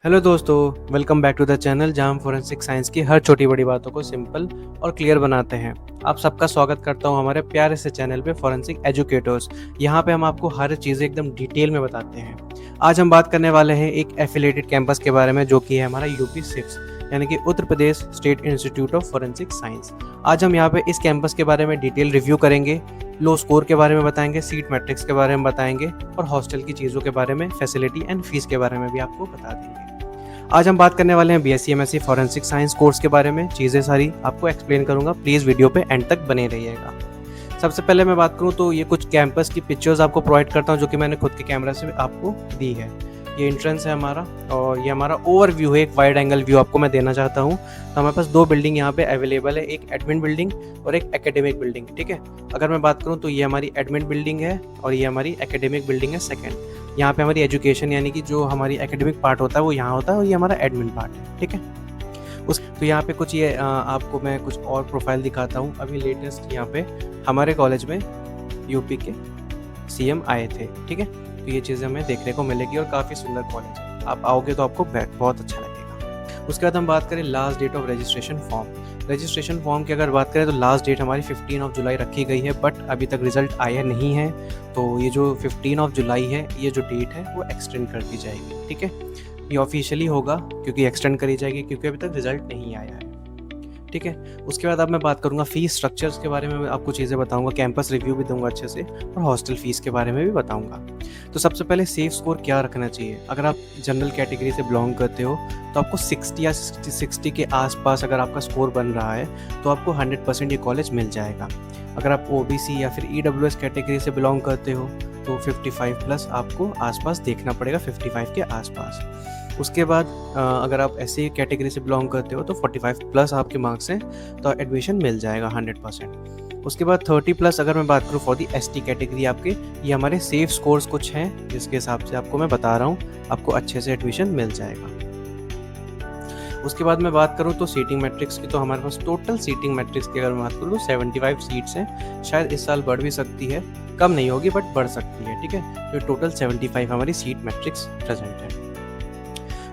Hello दोस्तों, welcome back to the channel जहां हम फोरेंसिक साइंस की हर छोटी बड़ी बातों को सिंपल और क्लियर बनाते हैं। आप सबका स्वागत करता हूं हमारे प्यारे से चैनल पे फोरेंसिक एजुकेटर्स। यहां पे हम आपको हर चीज़ें एकदम डिटेल में बताते हैं। आज हम बात करने वाले हैं एक एफिलिएटेड कैंपस के बारे में, जो कि है हमारा यूपी सिप्स यानी कि Uttar Pradesh state institute of forensic science. आज हम यहाँ पे इस कैंपस के बारे में डिटेल रिव्यू करेंगे, लो स्कोर के बारे में बताएंगे, सीट मैट्रिक्स के बारे में बताएंगे और हॉस्टल की चीज़ों के बारे में, फैसिलिटी एंड फीस के बारे में भी आपको बता देंगे। आज हम बात करने वाले हैं BSc MSc forensic science course के बारे में। चीज़ें सारी आपको एक्सप्लेन करूंगा, प्लीज़ वीडियो पे एंड तक बने रहिएगा। सबसे पहले मैं बात करूं तो ये कुछ कैंपस की पिक्चर्स आपको प्रोवाइड करता हूं, जो कि मैंने खुद के कैमरा से आपको दी है। ये एंट्रेंस है हमारा और ये हमारा ओवरव्यू है, एक वाइड एंगल व्यू आपको मैं देना चाहता हूँ। तो हमारे पास दो बिल्डिंग यहाँ पे अवेलेबल है, एक एडमिन बिल्डिंग और एक एकेडमिक बिल्डिंग। ठीक है, अगर मैं बात करूँ तो ये हमारी एडमिन बिल्डिंग है और ये हमारी एकेडमिक बिल्डिंग है सेकेंड। यहाँ पे हमारी एजुकेशन यानी कि जो हमारी एकेडमिक पार्ट होता है वो यहाँ होता है और ये हमारा एडमिन पार्ट है। ठीक है, तो यहाँ पे कुछ ये आपको मैं कुछ और प्रोफाइल दिखाता हूँ। अभी लेटेस्ट यहाँ पे हमारे कॉलेज में यूपी के सीएम आए थे। ठीक है, तो ये चीज़ें हमें देखने को मिलेगी और काफ़ी सुंदर कॉलेज है। आप आओगे तो आपको बहुत अच्छा लगेगा। उसके बाद हम बात करें last date of registration form. Registration form की अगर बात करें तो लास्ट डेट हमारी 15 जुलाई रखी गई है, बट अभी तक रिजल्ट आया नहीं है। तो ये जो 15 जुलाई है, ये जो डेट है वो एक्सटेंड कर दी जाएगी। ठीक है, ये ऑफिशियली होगा क्योंकि एक्सटेंड करी जाएगी, क्योंकि अभी तक रिजल्ट नहीं आया है। ठीक है, उसके बाद अब मैं बात करूंगा फीस स्ट्रक्चर्स के बारे में, मैं आपको चीज़ें बताऊंगा, कैंपस रिव्यू भी दूंगा अच्छे से और हॉस्टल फीस के बारे में भी बताऊंगा। तो सबसे पहले सेफ स्कोर क्या रखना चाहिए। अगर आप जनरल कैटेगरी से बिलोंग करते हो तो आपको 60 या 60 के आसपास अगर आपका स्कोर बन रहा है तो आपको 100% ये कॉलेज मिल जाएगा। अगर आप ओबीसी या फिर ईडब्ल्यूएस कैटेगरी से बिलोंग करते हो तो 55 प्लस आपको आसपास देखना पड़ेगा, 55 के आसपास। उसके बाद अगर आप ऐसी कैटेगरी से बिलोंग करते हो तो 45 प्लस आपके मार्क्स हैं तो एडमिशन मिल जाएगा 100%। उसके बाद 30 प्लस अगर मैं बात करूँ फॉर दी एसटी कैटेगरी आपके, ये हमारे सेफ स्कोर्स कुछ हैं जिसके हिसाब से आपको मैं बता रहा हूँ, आपको अच्छे से एडमिशन मिल जाएगा। उसके बाद मैं बात करूँ तो सीटिंग मैट्रिक्स की, तो हमारे पास टोटल सीटिंग मैट्रिक्स की अगर मैं बात करूँ तो 75 सीट्स हैं। शायद इस साल बढ़ भी सकती है, कम नहीं होगी बट बढ़ सकती है। ठीक है, तो टोटल 75 हमारी सीट मैट्रिक्स प्रेजेंट है।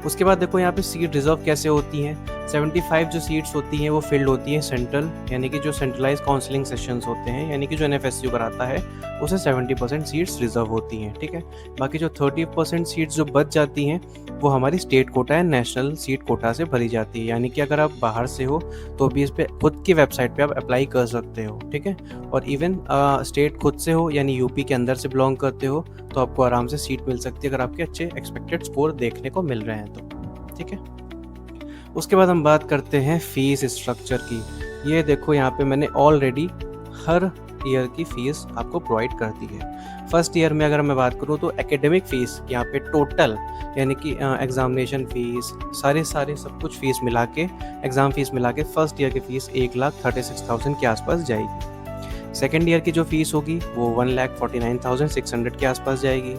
उसके बाद देखो यहाँ पे सीट रिजर्व कैसे होती हैं। 75 जो सीट्स होती हैं वो फिल्ड होती हैं सेंट्रल, यानी कि जो सेंट्रलाइज काउंसलिंग सेशंस होते हैं, यानी कि जो एनएफएसयू कराता है उसे 70% सीट्स रिजर्व होती हैं। ठीक है, बाकी जो 30% सीट्स जो बच जाती हैं वो हमारी स्टेट कोटा या नेशनल सीट कोटा से भरी जाती है। यानी कि अगर आप बाहर से हो तो भी इस पे खुद की वेबसाइट पे आप अप्लाई कर सकते हो। ठीक है, और इवन स्टेट खुद से हो यानी यूपी के अंदर से बिलोंग करते हो तो आपको आराम से सीट मिल सकती है अगर आपके अच्छे एक्सपेक्टेड स्कोर देखने को मिल रहे हैं तो। ठीक है, उसके बाद हम बात करते हैं फीस स्ट्रक्चर की। ये देखो यहाँ पे मैंने ऑलरेडी हर ईयर की फीस आपको प्रोवाइड कर दी है। फर्स्ट ईयर में अगर मैं बात करूँ तो एकेडमिक फ़ीस यहाँ पे टोटल यानी कि एग्जामिनेशन फ़ीस सारे सब कुछ फ़ीस मिला के, एग्ज़ाम फ़ीस मिला के फर्स्ट ईयर की फ़ीस 1,36,000 के आसपास जाएगी। सेकेंड ईयर की जो फ़ीस होगी वो 1,49,600 के आसपास जाएगी।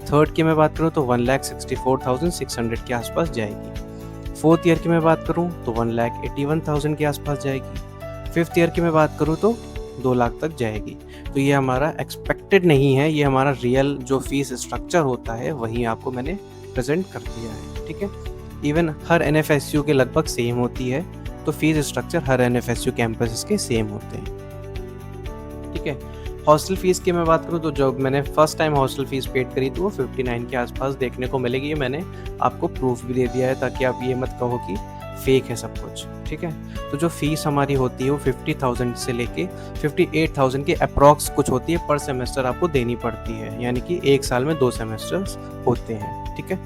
थर्ड की मैं बात करूँ तो 1,64,600 के आसपास जाएगी। फोर्थ ईयर की मैं बात करूँ तो 1,81,000 के आसपास जाएगी। फिफ्थ ईयर की मैं बात करूँ तो 2 लाख तक जाएगी। तो ये हमारा एक्सपेक्टेड नहीं है, ये हमारा रियल जो फीस स्ट्रक्चर होता है वही आपको मैंने प्रेजेंट कर दिया है। ठीक है, इवन हर एनएफएसयू के लगभग सेम होती है, तो फीस स्ट्रक्चर हर एनएफएसयू कैंपस के सेम होते हैं। ठीक है, हॉस्टल फीस की मैं बात करूँ तो जब मैंने first time hostel fees paid करी तो वो 59 के आसपास देखने को मिलेगी। ये मैंने आपको प्रूफ भी दे दिया है ताकि आप ये मत कहो कि फेक है सब कुछ। ठीक है, तो जो फीस हमारी होती है वो 50,000 से लेके 58,000 के अप्रॉक्स कुछ होती है पर सेमेस्टर आपको देनी पड़ती है, यानी कि एक साल में 2 सेमेस्टर्स होते हैं। ठीक है,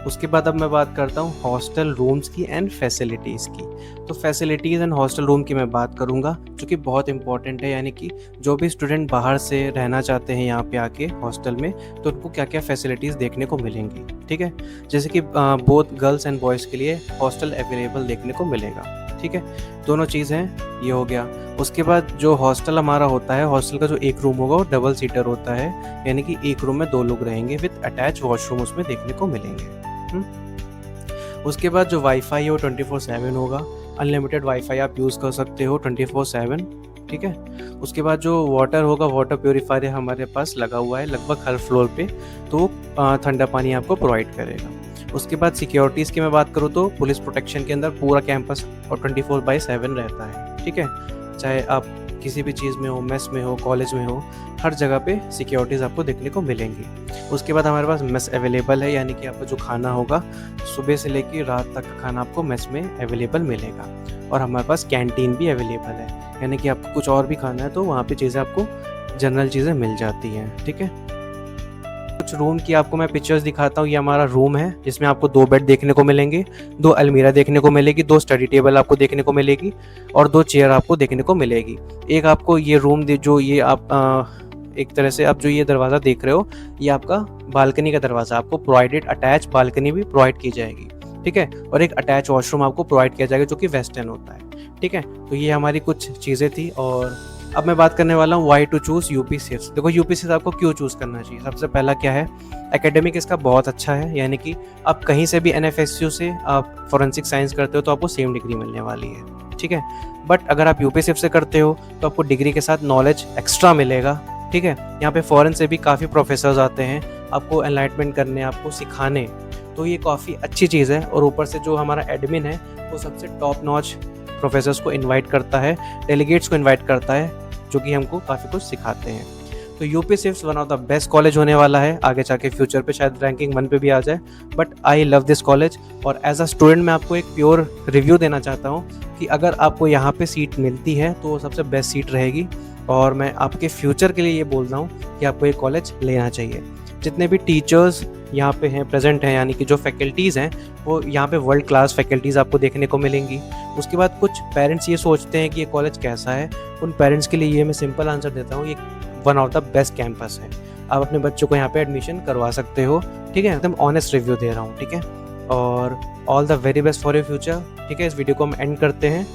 उसके बाद अब मैं बात करता हूँ हॉस्टल रूम्स की एंड फैसिलिटीज़ की। तो फैसिलिटीज़ एंड हॉस्टल रूम की मैं बात करूँगा जो कि बहुत इंपॉर्टेंट है, यानी कि जो भी स्टूडेंट बाहर से रहना चाहते हैं यहाँ पे आके हॉस्टल में तो उनको क्या क्या फैसिलिटीज़ देखने को मिलेंगी। ठीक है, जैसे कि बोथ गर्ल्स एंड बॉयज़ के लिए हॉस्टल अवेलेबल देखने को मिलेगा। ठीक है, दोनों चीज़ हैं, ये हो गया। उसके बाद जो हॉस्टल हमारा होता है, हॉस्टल का जो एक रूम होगा वो डबल सीटर होता है, यानी कि एक रूम में 2 लोग रहेंगे विद अटैच वॉशरूम उसमें देखने को मिलेंगे। उसके बाद जो वाईफाई है वो 24/7 होगा, अनलिमिटेड वाईफाई आप यूज़ कर सकते हो 24/7। ठीक है, उसके बाद जो वाटर होगा, वाटर प्योरीफायर हमारे पास लगा हुआ है लगभग हर फ्लोर पे, तो ठंडा पानी आपको प्रोवाइड करेगा। उसके बाद सिक्योरिटीज़ की मैं बात करूँ तो पुलिस प्रोटेक्शन के अंदर पूरा कैंपस और 24/7 रहता है, ठीक है। चाहे आप किसी भी चीज़ में हो, मेस में हो, कॉलेज में हो, हर जगह पे सिक्योरिटीज़ आपको देखने को मिलेंगी। उसके बाद हमारे पास मेस अवेलेबल है, यानी कि आपका जो खाना होगा सुबह से लेके रात तक का खाना आपको मेस में अवेलेबल मिलेगा। और हमारे पास कैंटीन भी अवेलेबल है, यानी कि आपको कुछ और भी खाना है तो वहाँ पे चीज़ें आपको जनरल चीज़ें मिल जाती हैं, ठीक है। कुछ रूम की आपको मैं पिक्चर्स दिखाता हूँ। ये हमारा रूम है जिसमें आपको 2 बेड देखने को मिलेंगे, 2 अलमीरा देखने को मिलेगी, 2 स्टडी टेबल आपको देखने को मिलेगी और 2 चेयर आपको देखने को मिलेगी। एक आपको ये रूम जो ये आप एक तरह से आप जो ये दरवाज़ा देख रहे हो, ये आपका बालकनी का दरवाज़ा, आपको प्रोवाइडेड अटैच बालकनी भी प्रोवाइड की जाएगी, ठीक है। और एक अटैच वॉशरूम आपको प्रोवाइड किया जाएगा जो कि वेस्टर्न होता है, ठीक है। तो ये हमारी कुछ चीज़ें थी। और अब मैं बात करने वाला हूँ व्हाई टू चूज़ यूपी सिव्स। देखो यूपी सिव्स आपको क्यों चूज़ करना चाहिए। सबसे पहला क्या है, एकेडमिक इसका बहुत अच्छा है, यानी कि आप कहीं से भी एनएफएसयू से आप फॉरेंसिक साइंस करते हो तो आपको सेम डिग्री मिलने वाली है, ठीक है। बट अगर आप यूपी सिव्स से करते हो तो आपको डिग्री के साथ नॉलेज एक्स्ट्रा मिलेगा, ठीक है। यहाँ पे फॉरेन से भी काफ़ी प्रोफेसर्स आते हैं आपको एनलाइटमेंट करने, आपको सिखाने, तो ये काफ़ी अच्छी चीज़ है। और ऊपर से जो हमारा एडमिन है वो सबसे टॉप नॉच प्रोफेसर्स को इनवाइट करता है, डेलीगेट्स को इनवाइट करता है, जो कि हमको काफ़ी कुछ सिखाते हैं। तो यूपी सिव्स one of the best college होने वाला है, आगे जाके फ्यूचर पे शायद रैंकिंग 1 पे भी आ जाए, but I love this college. और एज अ स्टूडेंट मैं आपको एक प्योर रिव्यू देना चाहता हूँ कि अगर आपको यहाँ पे सीट मिलती है तो वो सबसे बेस्ट सीट रहेगी। और मैं आपके फ्यूचर के लिए ये बोल रहा हूँ कि आपको ये कॉलेज लेना चाहिए। जितने भी टीचर्स यहाँ पे हैं, प्रेजेंट हैं, यानी कि जो फैकल्टीज़ हैं वो यहाँ पे वर्ल्ड क्लास फैकल्टीज़ आपको देखने को मिलेंगी। उसके बाद कुछ पेरेंट्स ये सोचते हैं कि ये कॉलेज कैसा है, उन पेरेंट्स के लिए ये मैं सिंपल आंसर देता हूँ, ये one of the best campus है। आप अपने बच्चों को यहाँ पे एडमिशन करवा सकते हो, ठीक है। एकदम ऑनेस्ट रिव्यू दे रहा हूँ, ठीक है। और all the very best for your future, ठीक है। इस वीडियो को हम एंड करते हैं।